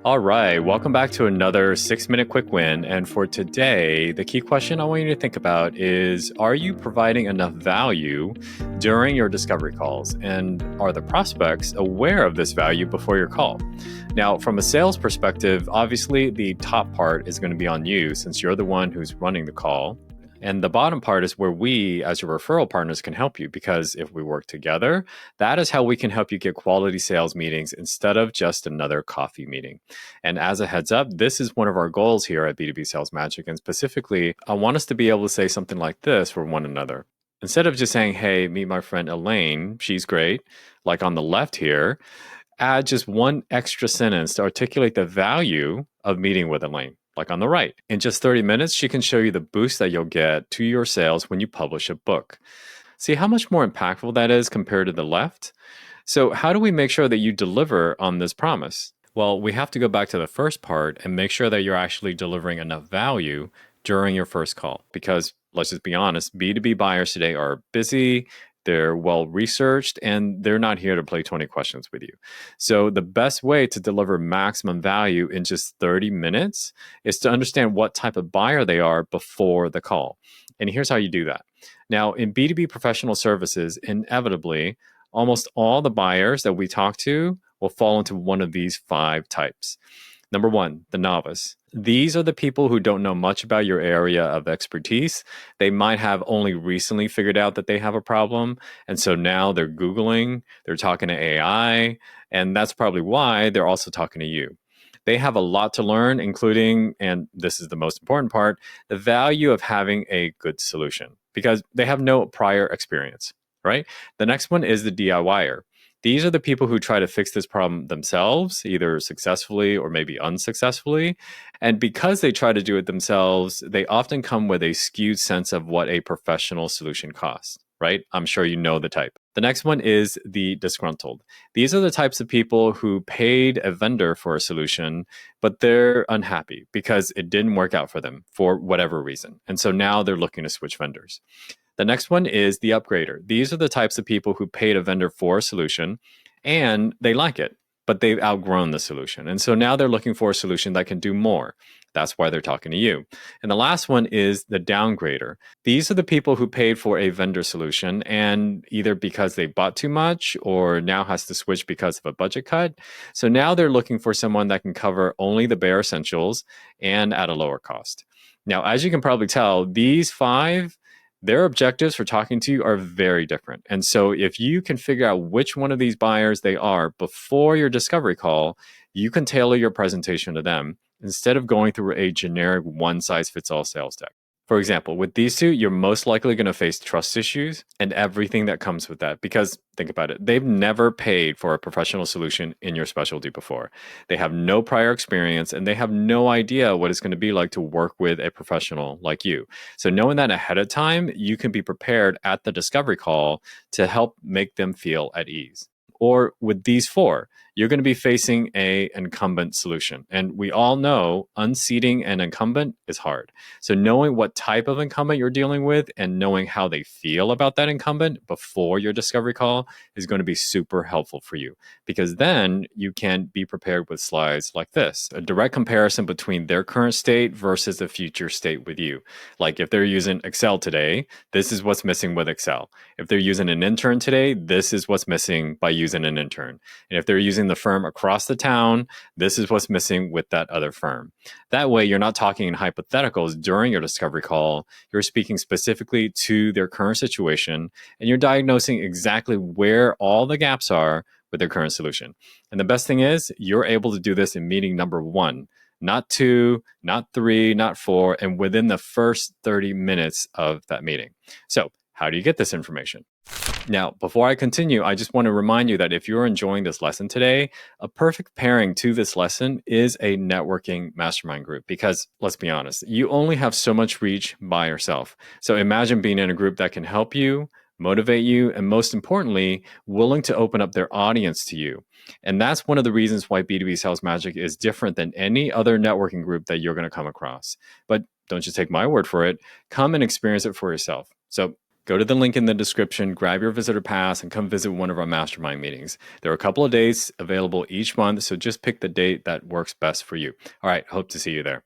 All right, welcome back to another 6-minute quick win. And for today, the key question I want you to think about is, are you providing enough value during your discovery calls? And are the prospects aware of this value before your call? Now, from a sales perspective, obviously the top part is going to be on you since you're the one who's running the call. And the bottom part is where we, as your referral partners, can help you, because if we work together, that is how we can help you get quality sales meetings instead of just another coffee meeting. And as a heads up, this is one of our goals here at B2B Sales Magic. And specifically, I want us to be able to say something like this for one another. Instead of just saying, hey, meet my friend Elaine, she's great, like on the left here, add just one extra sentence to articulate the value of meeting with Elaine, like on the right. In just 30 minutes, she can show you the boost that you'll get to your sales when you publish a book. See how much more impactful that is compared to the left? So, how do we make sure that you deliver on this promise? Well, we have to go back to the first part and make sure that you're actually delivering enough value during your first call. Because let's just be honest, B2B buyers today are busy, they're well researched, and they're not here to play 20 questions with you. So, the best way to deliver maximum value in just 30 minutes is to understand what type of buyer they are before the call. And here's how you do that. Now, in B2B professional services, inevitably, almost all the buyers that we talk to will fall into one of these 5 types. Number 1, the novice. These are the people who don't know much about your area of expertise. They might have only recently figured out that they have a problem. And so now they're Googling, they're talking to AI, and that's probably why they're also talking to you. They have a lot to learn, including, and this is the most important part, the value of having a good solution, because they have no prior experience, right? The next one is the DIYer. These are the people who try to fix this problem themselves, either successfully or maybe unsuccessfully. And because they try to do it themselves, they often come with a skewed sense of what a professional solution costs, right? I'm sure you know the type. The next one is the disgruntled. These are the types of people who paid a vendor for a solution, but they're unhappy because it didn't work out for them for whatever reason. And so now they're looking to switch vendors. The next one is the upgrader. These are the types of people who paid a vendor for a solution and they like it, but they've outgrown the solution. And so now they're looking for a solution that can do more. That's why they're talking to you. And the last one is the downgrader. These are the people who paid for a vendor solution and either because they bought too much or now has to switch because of a budget cut. So now they're looking for someone that can cover only the bare essentials and at a lower cost. Now, as you can probably tell, these 5, their objectives for talking to you are very different. And so if you can figure out which one of these buyers they are before your discovery call, you can tailor your presentation to them instead of going through a generic one-size-fits-all sales deck. For example, with these 2, you're most likely going to face trust issues and everything that comes with that. Because think about it, they've never paid for a professional solution in your specialty before. They have no prior experience and they have no idea what it's going to be like to work with a professional like you. So knowing that ahead of time, you can be prepared at the discovery call to help make them feel at ease. Or with these 4, you're going to be facing an incumbent solution. And we all know unseating an incumbent is hard. So knowing what type of incumbent you're dealing with and knowing how they feel about that incumbent before your discovery call is going to be super helpful for you, because then you can be prepared with slides like this, a direct comparison between their current state versus the future state with you. Like if they're using Excel today, this is what's missing with Excel. If they're using an intern today, this is what's missing by using an intern. And if they're using the firm across the town, this is what's missing with that other firm. That way, you're not talking in hypotheticals during your discovery call. You're speaking specifically to their current situation, and you're diagnosing exactly where all the gaps are with their current solution. And the best thing is, you're able to do this in meeting number 1, not 2, not 3, not 4, and within the first 30 minutes of that meeting. So, how do you get this information? Now, before I continue, I just want to remind you that if you're enjoying this lesson today, a perfect pairing to this lesson is a networking mastermind group. Because let's be honest, you only have so much reach by yourself. So imagine being in a group that can help you, motivate you, and most importantly, willing to open up their audience to you. And that's one of the reasons why B2B Sales Magic is different than any other networking group that you're going to come across. But don't just take my word for it. Come and experience it for yourself. So go to the link in the description, grab your visitor pass, and come visit one of our mastermind meetings. There are a couple of dates available each month, so just pick the date that works best for you. All right, hope to see you there.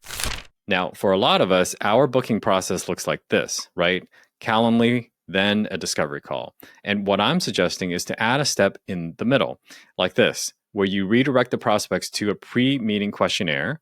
Now, for a lot of us, our booking process looks like this, right? Calendly, then a discovery call. And what I'm suggesting is to add a step in the middle, like this, where you redirect the prospects to a pre-meeting questionnaire.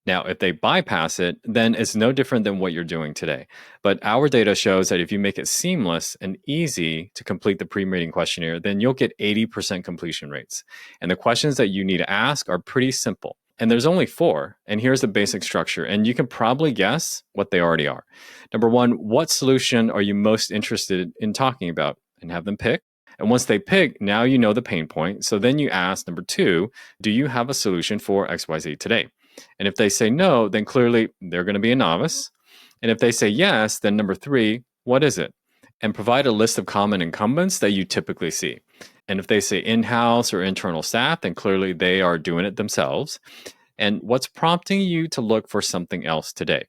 Now, if they bypass it, then it's no different than what you're doing today. But our data shows that if you make it seamless and easy to complete the pre-meeting questionnaire, then you'll get 80% completion rates. And the questions that you need to ask are pretty simple. And there's only 4. And here's the basic structure. And you can probably guess what they already are. Number 1, what solution are you most interested in talking about? And have them pick. And once they pick, now you know the pain point. So then you ask, number 2, do you have a solution for XYZ today? And if they say no, then clearly they're going to be a novice. And if they say yes, then number 3, what is it? And provide a list of common incumbents that you typically see. And if they say in-house or internal staff, then clearly they are doing it themselves. And what's prompting you to look for something else today?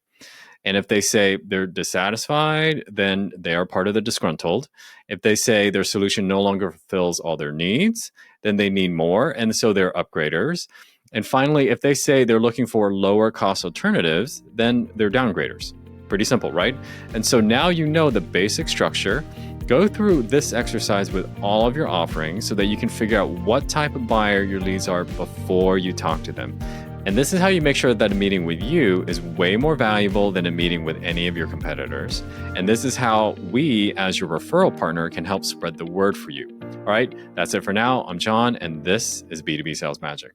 And if they say they're dissatisfied, then they are part of the disgruntled. If they say their solution no longer fulfills all their needs, then they need more. And so they're upgraders. And finally, if they say they're looking for lower cost alternatives, then they're downgraders. Pretty simple, right? And so now you know the basic structure. Go through this exercise with all of your offerings so that you can figure out what type of buyer your leads are before you talk to them. And this is how you make sure that a meeting with you is way more valuable than a meeting with any of your competitors. And this is how we, as your referral partner, can help spread the word for you. All right, that's it for now. I'm John, and this is B2B Sales Magic.